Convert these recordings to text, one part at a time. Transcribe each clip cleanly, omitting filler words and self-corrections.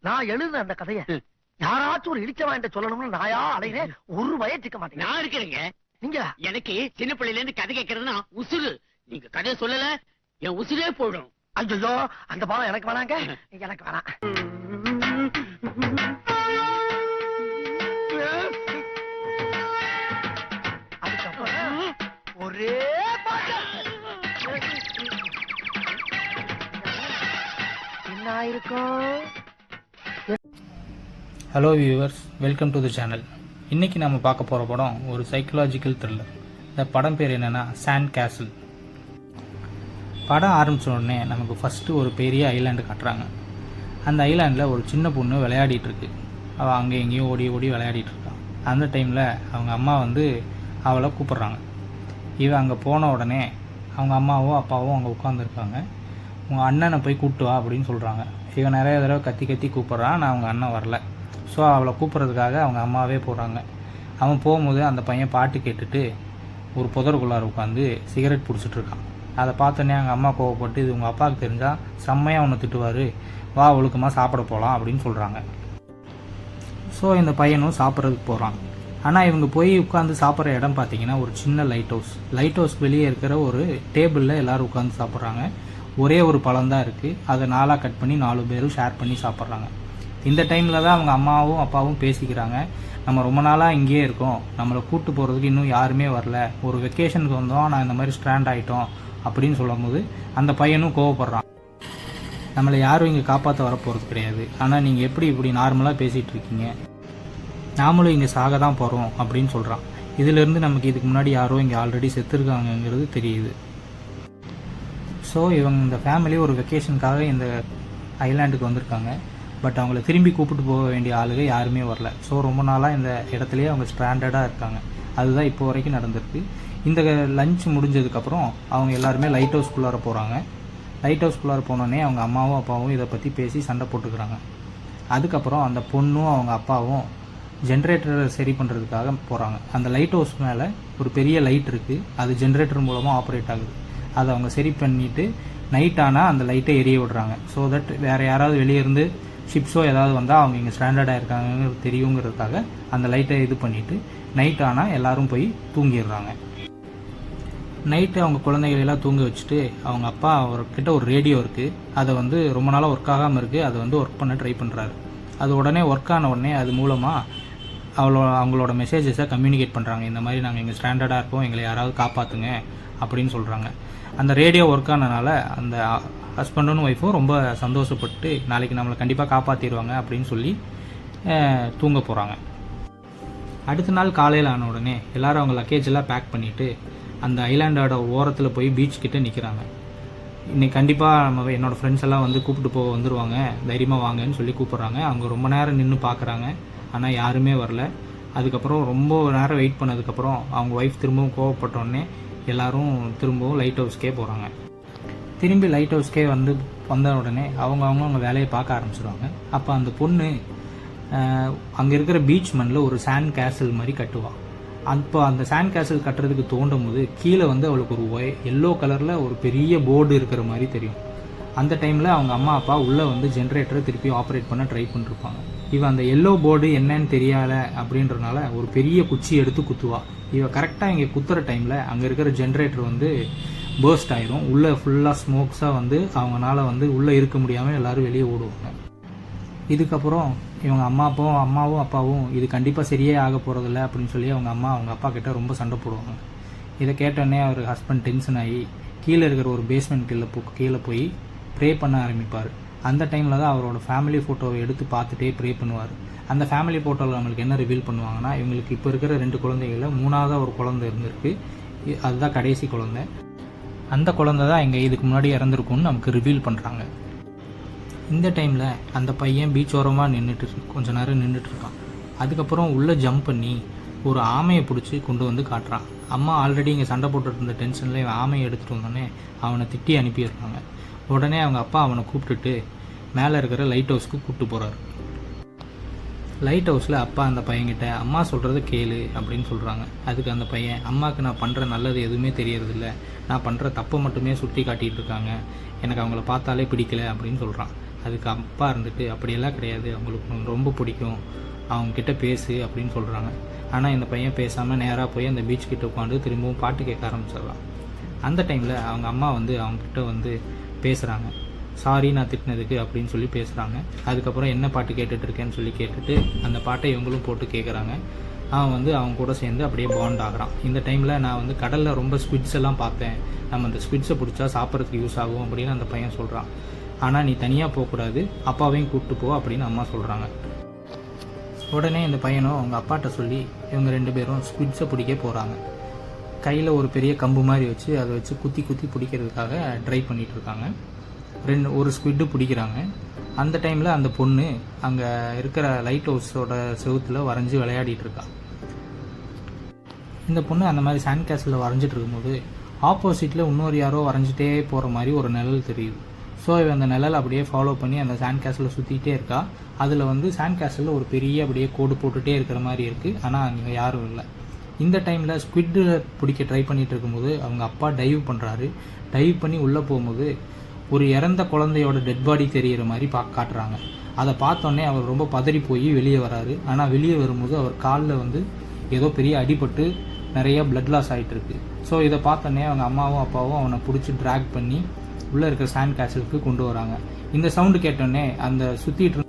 நான் எழுதுன அந்த கதைய யாராச்சும் ஒரு இடிச்சவா என்ற சொல்லணும்னு நாயா அலையிறேன். ஒரு வயசுக்க மாட்டேங்க. நான் இருக்கிறேங்க. நீங்க எனக்கு சின்ன பிள்ளையில இருந்து கதை கேட்கறதுன்னா உசுறு. நீங்க கதையை சொல்லல என் உசுரே போயிடும். ஐயோ அந்த பாவம் எனக்கு வேணாங்க. எனக்கு வேணாம். அதுக்கப்புறம் ஒரே என்ன இருக்கும்? Hello viewers, welcome to the channel. இன்றைக்கி நம்ம பார்க்க போகிற படம் ஒரு சைக்கலாஜிக்கல் த்ரில்லர். இந்த படம் பேர் என்னென்னா சாண்ட் கேசில். படம் ஆரம்பித்த உடனே நமக்கு ஃபஸ்ட்டு ஒரு பெரிய ஐலாண்டு காட்டுறாங்க. அந்த ஐலாண்டில் ஒரு சின்ன பொண்ணு விளையாடிட்டுருக்கு. அவள் அங்கே எங்கேயும் ஓடி ஓடி விளையாடிட்டுருக்கான். அந்த டைமில் அவங்க அம்மா வந்து அவளை கூப்பிட்றாங்க. இவன் அங்கே போன உடனே அவங்க அம்மாவும் அப்பாவும் அங்கே உட்காந்துருக்காங்க. உங்கள் அண்ணனை போய் கூப்பிட்டு வா அப்படின்னு சொல்கிறாங்க. இவன் நிறைய தடவை கத்தி கத்தி கூப்பிட்றான். நான் அவங்க அண்ணன் வரல. ஸோ அவளை கூப்பிட்றதுக்காக அவங்க அம்மாவே போகிறாங்க. அவன் போகும்போது அந்த பையன் பாட்டு கேட்டுட்டு ஒரு புதருக்குள்ளார உட்காந்து சிகரெட் பிடிச்சிட்ருக்கான். அதை பார்த்தோன்னே அவங்க அம்மா கோவப்பட்டு இது உங்கள் அப்பாவுக்கு தெரிஞ்சால் செம்மையாக ஒன்று திட்டுவார், வா ஒழுக்கமாக சாப்பிட போகலாம் அப்படின்னு சொல்கிறாங்க. ஸோ இந்த பையனும் சாப்பிட்றதுக்கு போகிறான். ஆனால் இவங்க போய் உட்காந்து சாப்பிட்ற இடம் பார்த்தீங்கன்னா ஒரு சின்ன லைட் ஹவுஸ். லைட் ஹவுஸ் வெளியே இருக்கிற ஒரு டேபிளில் எல்லோரும் உட்காந்து சாப்பிட்றாங்க. ஒரே ஒரு பழம் தான் இருக்குது. அதை 4 கட் பண்ணி 4 பேரும் ஷேர் பண்ணி சாப்பிட்றாங்க. இந்த டைமில் தான் அவங்க அம்மாவும் அப்பாவும் பேசிக்கிறாங்க. நம்ம ரொம்ப நாளாக இங்கேயே இருக்கோம், நம்மளை கூப்பிட்டு போகிறதுக்கு இன்னும் யாருமே வரல, ஒரு வெக்கேஷனுக்கு வந்தோம், நான் இந்த மாதிரி ஸ்ட்ராண்ட் ஆகிட்டோம் அப்படின்னு சொல்லும் போது அந்த பையனும் கோவப்படுறான். நம்மளை யாரும் இங்கே காப்பாற்ற வரப்போகிறது கிடையாது, ஆனால் நீங்கள் எப்படி இப்படி நார்மலாக பேசிகிட்டு இருக்கீங்க, நாமளும் இங்கே சாக தான் போகிறோம் அப்படின்னு சொல்கிறான். இதிலேருந்து நமக்கு இதுக்கு முன்னாடி யாரோ இங்கே ஆல்ரெடி செத்துருக்காங்கங்கிறது தெரியுது. ஸோ இவங்க இந்த ஃபேமிலி ஒரு வெக்கேஷனுக்காக இந்த ஐலாண்டுக்கு வந்திருக்காங்க. பட் அவங்கள திரும்பி கூப்பிட்டு போக வேண்டிய ஆளுங்க யாருமே வரல. ஸோ ரொம்ப நாளாக இந்த இடத்துலையே அவங்க ஸ்ட்ராண்டடாக இருக்காங்க. அதுதான் இப்போ வரைக்கும் நடந்திருக்கு. இந்த லஞ்ச் முடிஞ்சதுக்கப்புறம் அவங்க எல்லாருமே லைட் ஹவுஸ்குள்ளார போகிறாங்க. லைட் ஹவுஸ்குள்ளார போனோடனே அவங்க அம்மாவும் அப்பாவும் இதை பற்றி பேசி சண்டை போட்டுக்கிறாங்க. அதுக்கப்புறம் அந்த பொண்ணும் அவங்க அப்பாவும் ஜென்ரேட்டரை சரி பண்ணுறதுக்காக போகிறாங்க. அந்த லைட் ஹவுஸ் மேலே ஒரு பெரிய லைட் இருக்குது, அது ஜென்ரேட்டர் மூலமாக ஆப்ரேட் ஆகுது. அதை அவங்க சரி பண்ணிவிட்டு நைட் ஆனால் அந்த லைட்டை எரிய விடுறாங்க. ஸோ தட் வேறு யாராவது வெளியே இருந்து ஷிப்ஸோ ஏதாவது வந்தால் அவங்க இங்கே ஸ்டாண்டர்டாக இருக்காங்கன்னு தெரியுங்கிறதுக்காக அந்த லைட்டை இது பண்ணிவிட்டு நைட் ஆனால் எல்லோரும் போய் தூங்கிடுறாங்க. நைட்டு அவங்க குழந்தைகளெல்லாம் தூங்க வச்சுட்டு அவங்க அப்பா அவர்கிட்ட ஒரு ரேடியோ இருக்குது, அதை வந்து ரொம்ப நாளாக ஒர்க் ஆகாமல் இருக்குது, அதை வந்து ஒர்க் பண்ண ட்ரை பண்ணுறாரு. அது உடனே ஒர்க் ஆன உடனே அது மூலமாக அவங்களோட மெசேஜஸை கம்யூனிகேட் பண்ணுறாங்க. இந்த மாதிரி நாங்கள் இங்கே ஸ்டாண்டர்டாக இருக்கோம், எங்களை யாராவது காப்பாற்றுங்க அப்படின்னு சொல்கிறாங்க. அந்த ரேடியோ ஒர்க் ஆனதுனால அந்த ஹஸ்பண்டும் ஒய்ஃபும் ரொம்ப சந்தோஷப்பட்டு நாளைக்கு நம்மளை கண்டிப்பாக காப்பாற்றிடுவாங்க அப்படின்னு சொல்லி தூங்க போகிறாங்க. அடுத்த நாள் காலையில் ஆன உடனே எல்லோரும் அவங்க லக்கேஜ் எல்லாம் பேக் பண்ணிவிட்டு அந்த ஐலாண்டோட ஓரத்தில் போய் பீச் கிட்டே நிற்கிறாங்க. இன்றைக்கி கண்டிப்பாக என்னோடய ஃப்ரெண்ட்ஸ் எல்லாம் வந்து கூப்பிட்டு போக வந்துடுவாங்க, தைரியமாக வாங்கன்னு சொல்லி கூப்பிட்றாங்க. அவங்க ரொம்ப நேரம் நின்று பார்க்குறாங்க, ஆனால் யாருமே வரல. அதுக்கப்புறம் ரொம்ப நேரம் வெயிட் பண்ணதுக்கப்புறம் அவங்க ஒய்ஃப் திரும்பவும் கோவப்பட்டோடனே எல்லோரும் திரும்பவும் லைட் ஹவுஸ்க்கே போகிறாங்க. திரும்பி லைட் ஹவுஸ்க்கே வந்த உடனே அவங்க வேலையை பார்க்க ஆரம்பிச்சிடுவாங்க. அப்போ அந்த பொண்ணு அங்கே இருக்கிற பீச் மண்ணில் ஒரு சாண்ட் கேசல் மாதிரி கட்டுவாள். அப்போ அந்த சாண்ட் கேசல் கட்டுறதுக்கு தோண்டும் போது கீழே வந்து அவளுக்கு ஒரு எல்லோ கலரில் ஒரு பெரிய போர்டு இருக்கிற மாதிரி தெரியும். அந்த டைமில் அவங்க அம்மா அப்பா உள்ளே வந்து ஜென்ரேட்டரை திருப்பி ஆப்ரேட் பண்ண ட்ரை பண்ணிருப்பாங்க. இவன் அந்த எல்லோ போர்டு என்னன்னு தெரியலை அப்படின்றனால ஒரு பெரிய குச்சி எடுத்து குத்துவா. இவன் கரெக்டாக இங்கே குத்துற டைமில் அங்கே இருக்கிற ஜென்ரேட்டர் வந்து பர்ஸ்ட் ஆயிரும். உள்ளே ஃபுல்லாக ஸ்மோக்ஸாக வந்து அவங்களால வந்து உள்ளே இருக்க முடியாமல் எல்லோரும் வெளியே ஓடுவாங்க. இதுக்கப்புறம் இவங்க அம்மாவும் அப்பாவும் இது கண்டிப்பாக சரியே ஆக போகிறதில்ல அப்படின்னு சொல்லி அவங்க அப்பா கிட்ட ரொம்ப சண்டை போடுவாங்க. இதை கேட்டோடனே அவர் ஹஸ்பண்ட் டென்ஷன் ஆகி கீழே இருக்கிற ஒரு பேஸ்மெண்ட் கீழே போய் ப்ரே பண்ண ஆரம்பிப்பார். அந்த டைமில் தான் அவரோட ஃபேமிலி ஃபோட்டோவை எடுத்து பார்த்துட்டே ப்ரே பண்ணுவார். அந்த ஃபேமிலி ஃபோட்டோவில் நம்மளுக்கு என்ன ரிவீல் பண்ணுவாங்கன்னா, இவங்களுக்கு இப்போ இருக்கிற 2 குழந்தைகளில் 3ஆவதாக ஒரு குழந்தை இருந்திருக்கு, அதுதான் கடைசி குழந்தை. அந்த குழந்தை தான் இங்கே இதுக்கு முன்னாடி இறந்துருக்குன்னு நமக்கு ரிவீல் பண்ணுறாங்க. இந்த டைமில் அந்த பையன் பீச் ஓரமாக கொஞ்சம் நேரம் நின்றுட்டுருக்கான். அதுக்கப்புறம் உள்ளே ஜம்ப் பண்ணி ஒரு ஆமையை பிடிச்சி கொண்டு வந்து காட்டுறான். அம்மா ஆல்ரெடி இங்கே சண்டை போட்டுட்டு இருந்த டென்ஷனில் இவன் ஆமையை எடுத்துகிட்டு வந்தோடனே அவனை திட்டி அனுப்பிடுறாங்க. உடனே அவங்க அப்பா அவனை கூப்பிட்டுட்டு மேலே இருக்கிற லைட் ஹவுஸ்க்கு கூப்பிட்டு போகிறாரு. லைட் ஹவுஸில் அப்பா அந்த பையன்கிட்ட அம்மா சொல்கிறத கேளு அப்படின்னு சொல்கிறாங்க. அதுக்கு அந்த பையன், அம்மாவுக்கு நான் பண்ணுற நல்லது எதுவுமே தெரியறதில்ல, நான் பண்ணுற தப்பை மட்டுமே சுட்டி காட்டிகிட்டு இருக்காங்க, எனக்கு அவங்கள பார்த்தாலே பிடிக்கல அப்படின்னு சொல்கிறான். அதுக்கு அப்பா இருந்துட்டு அப்படியெல்லாம் கிடையாது, அவங்களுக்கு உன்னை ரொம்ப பிடிக்கும், அவங்கக்கிட்ட பேசு அப்படின்னு சொல்கிறாங்க. ஆனால் இந்த பையன் பேசாமல் நேராக போய் அந்த பீச் கிட்ட உட்காந்து திரும்பவும் பாட்டு கேட்க ஆரம்பிச்சிடலாம். அந்த டைமில் அவங்க அம்மா வந்து அவங்கக்கிட்ட வந்து பேசுகிறாங்க. சாரி நான் திட்டினதுக்கு அப்படின்னு சொல்லி பேசுகிறாங்க. அதுக்கப்புறம் என்ன பாட்டு கேட்டுட்ருக்கேன்னு சொல்லி கேட்டுட்டு அந்த பாட்டை இவங்களும் போட்டு கேட்குறாங்க. அவன் வந்து அவங்க கூட சேர்ந்து அப்படியே பாண்ட் ஆகிறான். இந்த டைமில் நான் வந்து கடலில் ரொம்ப ஸ்குவிட்ஸ் எல்லாம் பார்த்தேன், நம்ம அந்த ஸ்குவிட்ஸை பிடிச்சா சாப்பிட்றதுக்கு யூஸ் ஆகும் அப்படின்னு அந்த பையன் சொல்கிறான். ஆனால் நீ தனியாக போகக்கூடாது, அப்பாவையும் கூப்பிட்டு போ அப்படின்னு அம்மா சொல்கிறாங்க. உடனே இந்த பையனும் அவங்க அப்பாட்ட சொல்லி இவங்க 2 பேரும் ஸ்குவிட்ஸை பிடிக்க போகிறாங்க. கையில் ஒரு பெரிய கம்பு மாதிரி வச்சு அதை வச்சு குத்தி குத்தி பிடிக்கிறதுக்காக ட்ரை பண்ணிகிட்ருக்காங்க. ஒரு ஸ்குவிட்டு பிடிக்கிறாங்க. அந்த டைமில் அந்த பொண்ணு அங்கே இருக்கிற லைட் ஹவுஸோட செவுத்தில் வரைஞ்சி விளையாடிட்டு இருக்கா. இந்த பொண்ணு அந்த மாதிரி சாண்ட் கேசலில் வரைஞ்சிட்டு இருக்கும்போது ஆப்போசிட்டில் இன்னொரு யாரோ வரைஞ்சிட்டே போகிற மாதிரி ஒரு நிழல் தெரியுது. ஸோ இவன் அந்த நிழல் அப்படியே ஃபாலோ பண்ணி அந்த சாண்ட் கேசலில் சுற்றிக்கிட்டே இருக்கா. அதில் வந்து சாண்ட் கேசலில் ஒரு பெரிய அப்படியே கோடு போட்டுகிட்டே இருக்கிற மாதிரி இருக்குது. ஆனால் அங்கே யாரும் இல்லை. இந்த டைமில் ஸ்குவிட்டு பிடிக்க ட்ரை பண்ணிகிட்டு இருக்கும்போது அவங்க அப்பா டைவ் பண்ணுறாரு. டைவ் பண்ணி உள்ளே போகும்போது ஒரு இறந்த குழந்தையோட டெட் பாடி தெரிகிற மாதிரி காட்டுறாங்க. அதை பார்த்தோன்னே அவர் ரொம்ப பதறி போய் வெளியே வராரு. ஆனால் வெளியே வரும்போது அவர் காலில் வந்து ஏதோ பெரிய அடிபட்டு நிறைய பிளட் லாஸ் ஆகிட்டுருக்கு. ஸோ இதை பார்த்தோன்னே அவங்க அம்மாவும் அப்பாவும் அவனை பிடிச்சி ட்ராக் பண்ணி உள்ளே இருக்கிற சாண்ட் கேசலுக்கு கொண்டு வராங்க. இந்த சவுண்டு கேட்டோடனே அந்த சுற்றிட்டு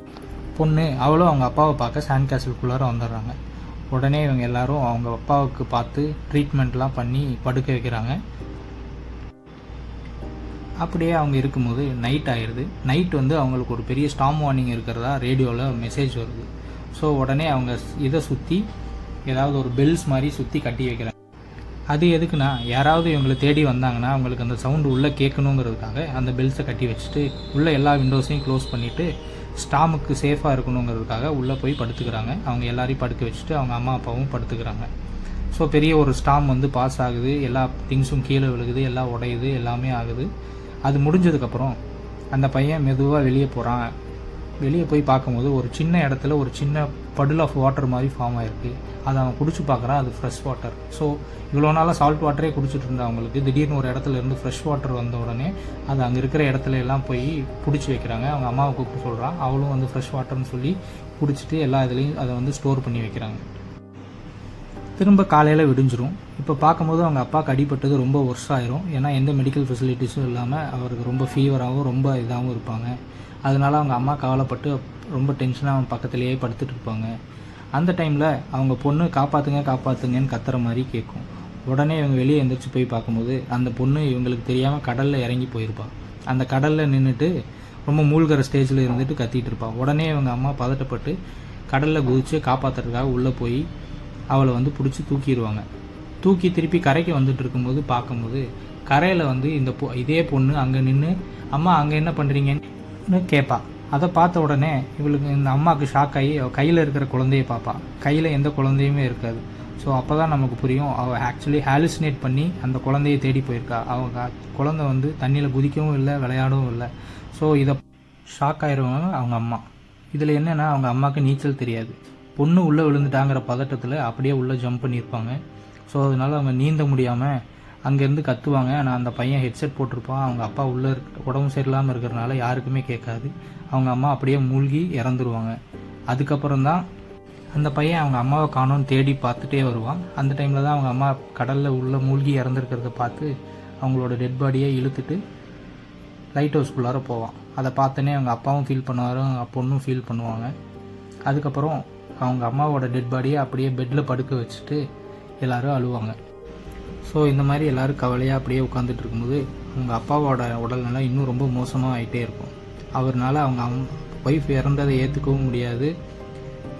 பொண்ணு அவளும் அவங்க அப்பாவை பார்க்க சாண்ட் கேசலுக்குள்ளார வந்துடுறாங்க. உடனே இவங்க எல்லாரும் அவங்க அப்பாவுக்கு பார்த்து ட்ரீட்மெண்ட்லாம் பண்ணி படுக்க வைக்கிறாங்க. அப்படியே அவங்க இருக்கும்போது நைட் ஆயிடுது. நைட் வந்து அவங்களுக்கு ஒரு பெரிய ஸ்டார்ம் வார்னிங் இருக்கிறதா ரேடியோவில் மெசேஜ் வருது. ஸோ உடனே அவங்க இதை சுற்றி ஏதாவது ஒரு பெல்ஸ் மாதிரி சுற்றி கட்டி வைக்கிறாங்க. அது எதுக்குன்னா யாராவது இவங்களை தேடி வந்தாங்கன்னா அவங்களுக்கு அந்த சவுண்டு உள்ளே கேட்கணுங்கிறதுக்காக அந்த பெல்ஸை கட்டி வச்சுட்டு உள்ளே எல்லா விண்டோஸையும் க்ளோஸ் பண்ணிவிட்டு ஸ்டாமுக்கு சேஃபாக இருக்கணுங்கிறதுக்காக உள்ளே போய் படுத்துக்கிறாங்க. அவங்க எல்லாரையும் படுக்க வச்சுட்டு அவங்க அம்மா அப்பாவும் படுத்துக்கிறாங்க. ஸோ பெரிய ஒரு ஸ்டாம் வந்து பாஸ் ஆகுது, எல்லா திங்ஸும் கீழே விழுகுது, எல்லாம் உடையுது, எல்லாமே ஆகுது. அது முடிஞ்சதுக்கப்புறம் அந்த பையன் மெதுவாக வெளியே போகிறான். வெளியே போய் பார்க்கும்போது ஒரு சின்ன இடத்துல ஒரு சின்ன படுல் ஆஃப் வாட்டர் மாதிரி ஃபார்ம் ஆகிருக்கு. அதை அவன் குடிச்சு பார்க்குறான். அது ஃப்ரெஷ் வாட்டர். ஸோ இவ்வளோ நாளாக சால்ட் வாட்டரே குடிச்சிட்டு இருந்தா அவங்களுக்கு திடீர்னு ஒரு இடத்துல இருந்து ஃப்ரெஷ் வாட்டர் வந்த உடனே அது அங்கே இருக்கிற இடத்துல எல்லாம் போய் பிடிச்சி வைக்கிறாங்க. அவங்க அம்மாவை கூப்பிட்டு சொல்கிறான். அவளும் வந்து ஃப்ரெஷ் வாட்டர்னு சொல்லி பிடிச்சிட்டு எல்லா இதுலேயும் அதை வந்து ஸ்டோர் பண்ணி வைக்கிறாங்க. திரும்ப காலையில் விடிஞ்சிரும். இப்போ பார்க்கும்போது அவங்க அப்பாவுக்கு அடிப்பட்டது ரொம்ப ஒர்ஸ் ஆயிரும். ஏன்னா எந்த மெடிக்கல் ஃபெசிலிட்டிஸும் இல்லாமல் அவருக்கு ரொம்ப ஃபீவராகவும் ரொம்ப இதாகவும் இருப்பாங்க. அதனால அவங்க அம்மா கவலைப்பட்டு ரொம்ப டென்ஷனாக அவன் பக்கத்துலேயே படுத்துட்டு இருப்பாங்க. அந்த டைமில் அவங்க பொண்ணு காப்பாற்றுங்க காப்பாற்றுங்கன்னு கத்துற மாதிரி கேட்கும். உடனே இவங்க வெளியே எந்திரிச்சு போய் பார்க்கும்போது அந்த பொண்ணு இவங்களுக்கு தெரியாமல் கடலில் இறங்கி போயிருப்பாள். அந்த கடலில் நின்றுட்டு ரொம்ப மூழ்கிற ஸ்டேஜில் இருந்துட்டு கத்திட்டு இருப்பாள். உடனே இவங்க அம்மா பதட்டப்பட்டு கடலில் குதித்து காப்பாற்றுறதுக்காக உள்ளே போய் அவளை வந்து பிடிச்சி தூக்கிடுவாங்க. தூக்கி திருப்பி கரைக்கு வந்துட்டு இருக்கும்போது பார்க்கும்போது கரையில் வந்து இதே பொண்ணு அங்கே நின்று அம்மா அங்கே என்ன பண்ணுறீங்கன்னு கேட்பா. அதை பார்த்த உடனே இவளுக்கு இந்த அம்மாவுக்கு ஷாக் ஆகி அவள் கையில் இருக்கிற குழந்தைய பார்ப்பா. கையில் எந்த குழந்தையுமே இருக்காது. ஸோ அப்போ தான் நமக்கு புரியும் அவள் ஆக்சுவலி ஹாலுசினேட் பண்ணி அந்த குழந்தைய தேடி போயிருக்கா. அவங்க குழந்தை வந்து தண்ணியில் குதிக்கவும் இல்லை, விளையாடவும் இல்லை. ஸோ இதை ஷாக் ஆயிடுவாங்க அவங்க அம்மா. இதில் என்னென்னா அவங்க அம்மாவுக்கு நீச்சல் தெரியாது. பொண்ணு உள்ளே விழுந்துட்டாங்கிற பதட்டத்தில் அப்படியே உள்ளே ஜம்ப் பண்ணியிருப்பாங்க. ஸோ அதனால அவங்க நீந்த முடியாமல் அங்கேருந்து கத்துவாங்க. ஆனால் அந்த பையன் ஹெட்செட் போட்டிருப்பான். அவங்க அப்பா உள்ளே உடம்பு சரியில்லாமல் இருக்கிறனால யாருக்குமே கேட்காது. அவங்க அம்மா அப்படியே மூழ்கி இறந்துருவாங்க. அதுக்கப்புறம் தான் அந்த பையன் அவங்க அம்மாவை காணோன்னு தேடி பார்த்துட்டே வருவான். அந்த டைமில் தான் அவங்க அம்மா கடலில் உள்ளே மூழ்கி இறந்துருக்கிறத பார்த்து அவங்களோட டெட் பாடியை இழுத்துட்டு லைட் ஹவுஸ்குள்ளார போவான். அதை பார்த்தோன்னே அவங்க அப்பாவும் ஃபீல் பண்ணுவார், அவங்க பொண்ணும் ஃபீல் பண்ணுவாங்க. அதுக்கப்புறம் அவங்க அம்மாவோட டெட் பாடியை அப்படியே பெட்டில் படுக்க வச்சுட்டு எல்லோரும் அழுவாங்க. ஸோ இந்த மாதிரி எல்லோரும் கவலையாக அப்படியே உட்காந்துட்டு இருக்கும்போது அவங்க அப்பாவோட உடல்நிலை இன்னும் ரொம்ப மோசமாக ஆகிட்டே இருக்கும். அவர்னால அவங்க ஒய்ஃப் இறந்ததை ஏற்றுக்கவும் முடியாது,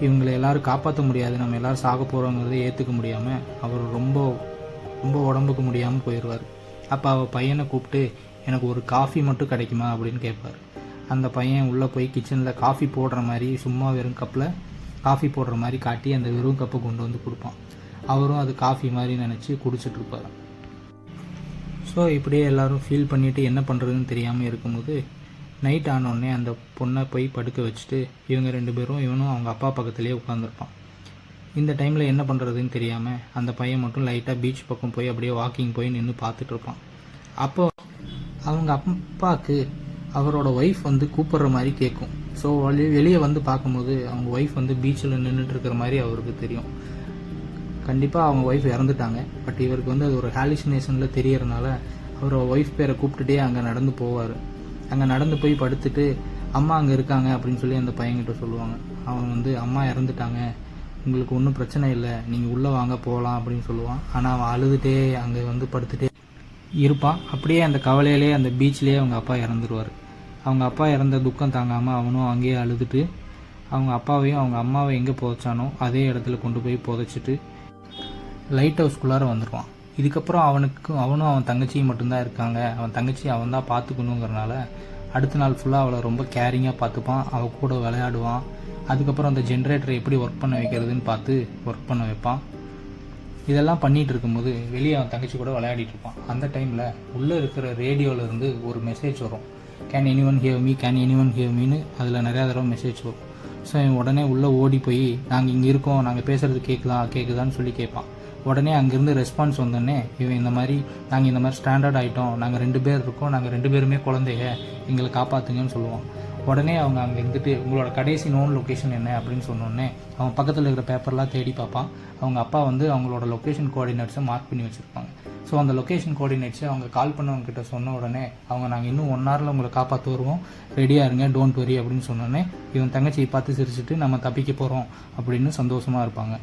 இவங்களை எல்லோரும் காப்பாற்ற முடியாது, நம்ம எல்லோரும் சாக போகிறோங்கிறத ஏற்றுக்க முடியாமல் அவர் ரொம்ப ரொம்ப உடம்புக்கு முடியாமல் போயிடுவார். அப்போ அவள் பையனை கூப்பிட்டு எனக்கு ஒரு காஃபி மட்டும் கிடைக்குமா அப்படின்னு கேட்பார். அந்த பையன் உள்ளே போய் கிச்சனில் காஃபி போடுற மாதிரி சும்மா வெறும் கப்பில் காஃபி போடுற மாதிரி காட்டி அந்த வெறும் கப்பை கொண்டு வந்து கொடுப்பான். அவரும் அது காஃபி மாதிரி நினச்சி குடிச்சிட்ருப்பார். ஸோ இப்படியே எல்லோரும் ஃபீல் பண்ணிவிட்டு என்ன பண்ணுறதுன்னு தெரியாமல் இருக்கும்போது நைட் ஆனோடனே அந்த பொண்ணை போய் படுக்க வச்சுட்டு இவங்க 2 பேரும் இவனும் அவங்க அப்பா பக்கத்துலேயே உட்காந்துருப்பான். இந்த டைமில் என்ன பண்ணுறதுன்னு தெரியாமல் அந்த பையன் மட்டும் லைட்டாக பீச் பக்கம் போய் அப்படியே வாக்கிங் போய் நின்று பார்த்துட்ருப்பான். அப்போ அவங்க அப்பாவுக்கு அவரோட ஒய்ஃப் வந்து கூப்பிடுற மாதிரி கேட்கும். ஸோ வெளியே வந்து பார்க்கும்போது அவங்க ஒய்ஃப் வந்து பீச்சில் நின்றுட்டு இருக்கிற மாதிரி அவருக்கு தெரியும். கண்டிப்பாக அவங்க ஒய்ஃப் இறந்துட்டாங்க. பட் இவருக்கு வந்து அது ஒரு ஹாலுசினேஷனில் தெரியறதுனால அவரோட ஒய்ஃப் பேரை கூப்பிட்டுட்டே அங்கே நடந்து போவார். அங்கே நடந்து போய் படுத்துட்டு அம்மா அங்கே இருக்காங்க அப்படின்னு சொல்லி அந்த பையன்கிட்ட சொல்லுவாங்க. அவன் வந்து அம்மா இறந்துட்டாங்க, உங்களுக்கு ஒன்றும் பிரச்சனை இல்லை, நீங்கள் உள்ளே வாங்க போகலாம் அப்படின்னு சொல்லுவான். ஆனால் அவன் அழுதுகிட்டே அங்கே வந்து படுத்துகிட்டே இருப்பான். அப்படியே அந்த கவலையிலே அந்த பீச்லேயே அவங்க அப்பா இறந்துருவார். அவங்க அப்பா இறந்த துக்கம் தாங்காமல் அவனும் அங்கேயே அழுதுட்டு அவங்க அப்பாவையும் அவங்க அம்மாவை எங்கே புதைச்சானோ அதே இடத்துல கொண்டு போய் புதைச்சிட்டு லைட் ஹவுஸ்குள்ளார வந்துடுவான். இதுக்கப்புறம் அவனும் அவன் தங்கச்சியும் மட்டும்தான் இருக்காங்க. அவன் தங்கச்சி அவன் தான் பார்த்துக்கணுங்கிறனால அடுத்த நாள் ஃபுல்லாக அவளை ரொம்ப கேரிங்காக பார்த்துப்பான். அவள் கூட விளையாடுவான். அதுக்கப்புறம் அந்த ஜென்ரேட்டரை எப்படி ஒர்க் பண்ண வைக்கிறதுன்னு பார்த்து ஒர்க் பண்ண வைப்பான். இதெல்லாம் பண்ணிகிட்டு இருக்கும்போது வெளியே அவன் தங்கச்சி கூட விளையாடிட்டு இருப்பான். அந்த டைமில் உள்ளே இருக்கிற ரேடியோவிலேருந்து ஒரு மெசேஜ் வரும். Can anyone hear me, can anyone hear மீன்னு அதில் நிறையா தடவை மெசேஜ் வரும். ஸோ இவன் உடனே உள்ளே ஓடி போய் நாங்கள் இங்கே இருக்கோம், நாங்கள் பேசுகிறது கேட்குதான்னு சொல்லி கேட்பான். உடனே அங்கேருந்து ரெஸ்பான்ஸ் வந்தோடனே இவன் இந்த மாதிரி நாங்கள் இந்த மாதிரி ஸ்டாண்டர்ட் ஆகிட்டோம், நாங்கள் 2 பேர் இருக்கோம், நாங்கள் 2 பேருமே குழந்தைங்க, எங்களை காப்பாற்றுங்கன்னு சொல்லுவான். உடனே அவங்க அங்கே இருந்துட்டு உங்களோட கடைசி நோன் லொக்கேஷன் என்ன அப்படின்னு சொன்னோடனே அவன் பக்கத்தில் இருக்கிற பேப்பர்லாம் தேடி பார்ப்பான். அவங்க அப்பா வந்து அவங்களோட லொக்கேஷன் கோஆர்டினேட்ஸை மார்க் பண்ணி வச்சுருப்பாங்க. ஸோ அந்த லொக்கேஷன் கோஆர்டினேட்ஸை அவங்க கால் பண்ணவங்ககிட்ட சொன்ன உடனே அவங்க நாங்கள் இன்னும் 1 ஹவரில் உங்களை காப்பாற்ற வருவோம், ரெடியாக இருங்க, டோன்ட் வரி அப்படின்னு சொன்னோடனே இவன் தங்கச்சியை பார்த்து சிரிச்சுட்டு நம்ம தப்பிக்க போகிறோம் அப்படின்னு சந்தோஷமாக இருப்பாங்க.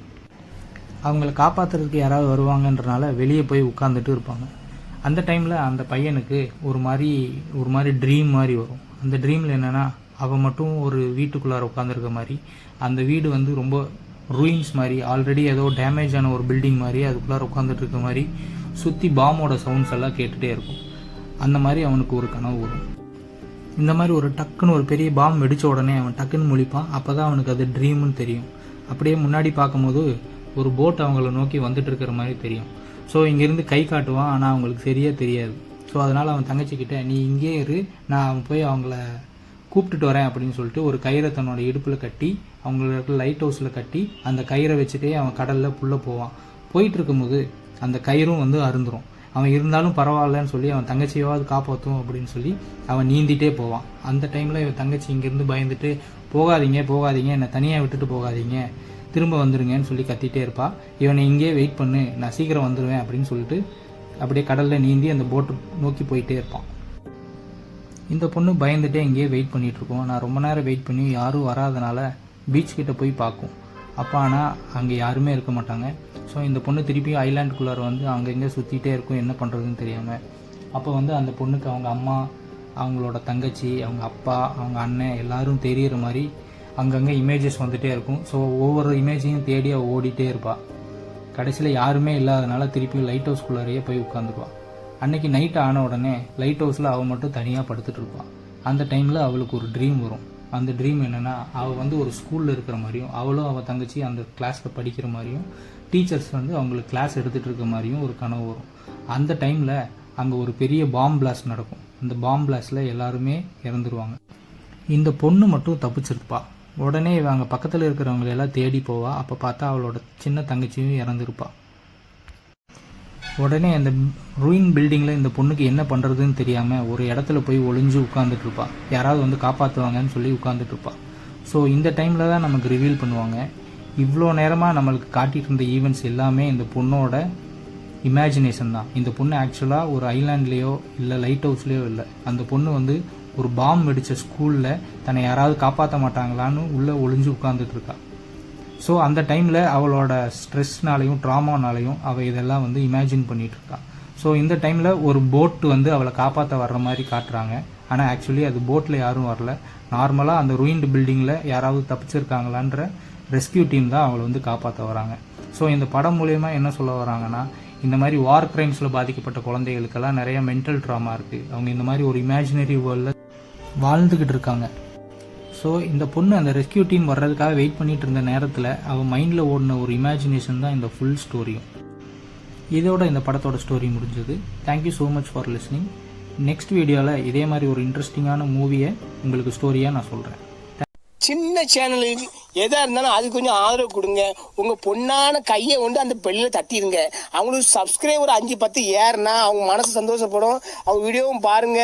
அவங்கள காப்பாற்றுறதுக்கு யாராவது வருவாங்கன்றனால வெளியே போய் உட்காந்துட்டு இருப்பாங்க. அந்த டைமில் அந்த பையனுக்கு ஒரு மாதிரி ட்ரீம் மாதிரி வரும். அந்த ட்ரீமில் என்னென்னா அவன் மட்டும் ஒரு வீட்டுக்குள்ளார உட்காந்துருக்க மாதிரி, அந்த வீடு வந்து ரொம்ப ரூயின்ஸ் மாதிரி, ஆல்ரெடி ஏதோ டேமேஜ் ஆன ஒரு பில்டிங் மாதிரி அதுக்குள்ளார உட்காந்துட்டு இருக்க மாதிரி, சுற்றி பாம்போட சவுண்ட்ஸ் எல்லாம் கேட்டுகிட்டே இருக்கும். அந்த மாதிரி அவனுக்கு ஒரு கனவு வரும். இந்த மாதிரி ஒரு டக்குன்னு ஒரு பெரிய பாம் வெடித்த உடனே அவன் டக்குன்னு முழிப்பான். அப்போ தான் அவனுக்கு அது ட்ரீம்னு தெரியும். அப்படியே முன்னாடி பார்க்கும்போது ஒரு போட் அவங்கள நோக்கி வந்துட்டு இருக்கிற மாதிரி தெரியும். ஸோ இங்கேருந்து கை காட்டுவான், ஆனால் அவங்களுக்கு சரியாக தெரியாது. ஸோ அதனால் அவன் தங்கச்சிக்கிட்ட நீ இங்கே இரு, நான் போய் அவங்கள கூப்பிட்டுட்டு வரேன் அப்படின்னு சொல்லிட்டு ஒரு கயிறை தன்னோட இடுப்பில் கட்டி அவங்களுக்கு லைட் ஹவுஸில் கட்டி அந்த கயிறை வச்சுட்டே அவன் கடலில் புள்ள போவான். போயிட்டு இருக்கும்போது அந்த கயிறும் வந்து அருந்துரும். அவன் இருந்தாலும் பரவாயில்லன்னு சொல்லி அவன் தங்கச்சியாவது காப்பாற்றும் அப்படின்னு சொல்லி அவன் நீந்திட்டே போவான். அந்த டைமில் இவன் தங்கச்சி இங்கேருந்து பயந்துட்டு போகாதீங்க, என்னை தனியாக விட்டுட்டு போகாதீங்க, திரும்ப வந்துடுங்கன்னு சொல்லி கத்திட்டே இருப்பா. இவனை இங்கேயே வெயிட் பண்ணு, நான் சீக்கிரம் வந்துடுவேன் அப்படின்னு சொல்லிட்டு அப்படியே கடலில் நீந்தி அந்த போட்டு நோக்கி போயிட்டே இருப்பான். இந்த பொண்ணு பயந்துட்டே இங்கேயே வெயிட் பண்ணிகிட்டு இருக்கோம். நான் ரொம்ப நேரம் வெயிட் பண்ணி யாரும் வராதனால பீச் கிட்ட போய் பார்க்கும். அப்போ ஆனால் அங்கே யாருமே இருக்க மாட்டாங்க. ஸோ இந்த பொண்ணு திருப்பி ஐலாண்டுக்குள்ளார வந்து அங்கங்கே சுற்றிட்டே இருக்கும், என்ன பண்ணுறதுன்னு தெரியாமல். அப்போ வந்து அந்த பொண்ணுக்கு அவங்க அம்மா, அவங்களோட தங்கச்சி, அவங்க அப்பா, அவங்க அண்ணன் எல்லாரும் தெரிகிற மாதிரி அங்கங்கே இமேஜஸ் வந்துகிட்டே இருக்கும். ஸோ ஒவ்வொரு இமேஜையும் தேடி அவள் ஓடிட்டே இருப்பாள். கடைசியில் யாருமே இல்லாதனால திருப்பி லைட் ஹவுஸ்குள்ளாரையே போய் உட்காந்துருவாள். அன்னைக்கு நைட் ஆன உடனே லைட் ஹவுஸில் அவள் மட்டும் தனியாக படுத்துட்டு இருப்பாள். அந்த டைமில் அவளுக்கு ஒரு ட்ரீம் வரும். அந்த ட்ரீம் என்னென்னா அவள் வந்து ஒரு ஸ்கூலில் இருக்கிற மாதிரியும், அவளும் அவள் தங்கச்சி அந்த கிளாஸில் படிக்கிற மாதிரியும், டீச்சர்ஸ் வந்து அவங்களுக்கு கிளாஸ் எடுத்துகிட்டு இருக்க மாதிரியும் ஒரு கனவு வரும். அந்த டைமில் அங்கே ஒரு பெரிய பாம் பிளாஸ்ட் நடக்கும். அந்த பாம் பிளாஸ்டில் எல்லாருமே இறந்துருவாங்க. இந்த பொண்ணு மட்டும் தப்பிச்சிருப்பா. உடனே இவங்க பக்கத்தில் இருக்கிறவங்களெல்லாம் தேடி போவா. அப்போ பார்த்தா அவளோட சின்ன தங்கச்சியும் இறந்துருப்பா. உடனே அந்த ரூயின் பில்டிங்கில் இந்த பொண்ணுக்கு என்ன பண்ணுறதுன்னு தெரியாமல் ஒரு இடத்துல போய் ஒளிஞ்சு உட்காந்துட்ருப்பா. யாராவது வந்து காப்பாற்றுவாங்கன்னு சொல்லி உட்காந்துட்ருப்பா. ஸோ இந்த டைமில் தான் நமக்கு ரிவீல் பண்ணுவாங்க. இவ்வளோ நேரமாக நம்மளுக்கு காட்டிகிட்டு இருந்த ஈவெண்ட்ஸ் எல்லாமே இந்த பொண்ணோட இமேஜினேஷன் தான். இந்த பொண்ணு ஆக்சுவலாக ஒரு ஐலாண்ட்லேயோ இல்லை லைட் ஹவுஸ்லேயோ இல்லை. அந்த பொண்ணு வந்து ஒரு பாம் வெடித்த ஸ்கூலில் தன்னை யாராவது காப்பாற்ற மாட்டாங்களான்னு உள்ளே ஒளிஞ்சு உட்காந்துட்ருக்கா. ஸோ அந்த டைமில் அவளோட ஸ்ட்ரெஸ்னாலையும் ட்ராமானாலையும் அவள் இதெல்லாம் வந்து இமேஜின் பண்ணிகிட்ருக்கா. ஸோ இந்த டைமில் ஒரு போட்டு வந்து அவளை காப்பாற்ற வர்ற மாதிரி காட்டுறாங்க. ஆனால் ஆக்சுவலி அது போட்டில் யாரும் வரல. நார்மலாக அந்த ரூயின்டு பில்டிங்கில் யாராவது தப்பிச்சிருக்காங்களான்ற ரெஸ்கியூ டீம் தான் அவளை வந்து காப்பாற்ற வராங்க. ஸோ இந்த படம் மூலயமா என்ன சொல்ல வராங்கன்னா, இந்த மாதிரி வார் கிரைம்ஸில் பாதிக்கப்பட்ட குழந்தைகளுக்கெல்லாம் நிறைய மென்டல் ட்ராமா இருக்குது. அவங்க இந்த மாதிரி ஒரு இமேஜினரி வேர்ல்டில் வாழ்ந்துக்கிட்டு இருக்காங்க. ஸோ இந்த பொண்ணு அந்த ரெஸ்கியூ டீம் வர்றதுக்காக வெயிட் பண்ணிட்டு இருந்த நேரத்தில் அவள் மைண்டில் ஓடின ஒரு இமேஜினேஷன் தான் இந்த ஃபுல் ஸ்டோரியும். இதோட இந்த படத்தோட ஸ்டோரி முடிஞ்சது. Thank you so much for listening. Next வீடியோவில் இதே மாதிரி ஒரு இன்ட்ரெஸ்டிங்கான மூவியை உங்களுக்கு ஸ்டோரியாக நான் சொல்கிறேன். சின்ன சேனலுக்கு எதா இருந்தாலும் அது கொஞ்சம் ஆதரவு கொடுங்க. உங்க பொண்ணான கையை கொண்டு அந்த பெல்லில் தட்டிடுங்க. அவங்களுக்கு சப்ஸ்கிரைபர் 5-10 ஏறுனா அவங்க மனசு சந்தோஷப்படும். அவங்க வீடியோவும் பாருங்க.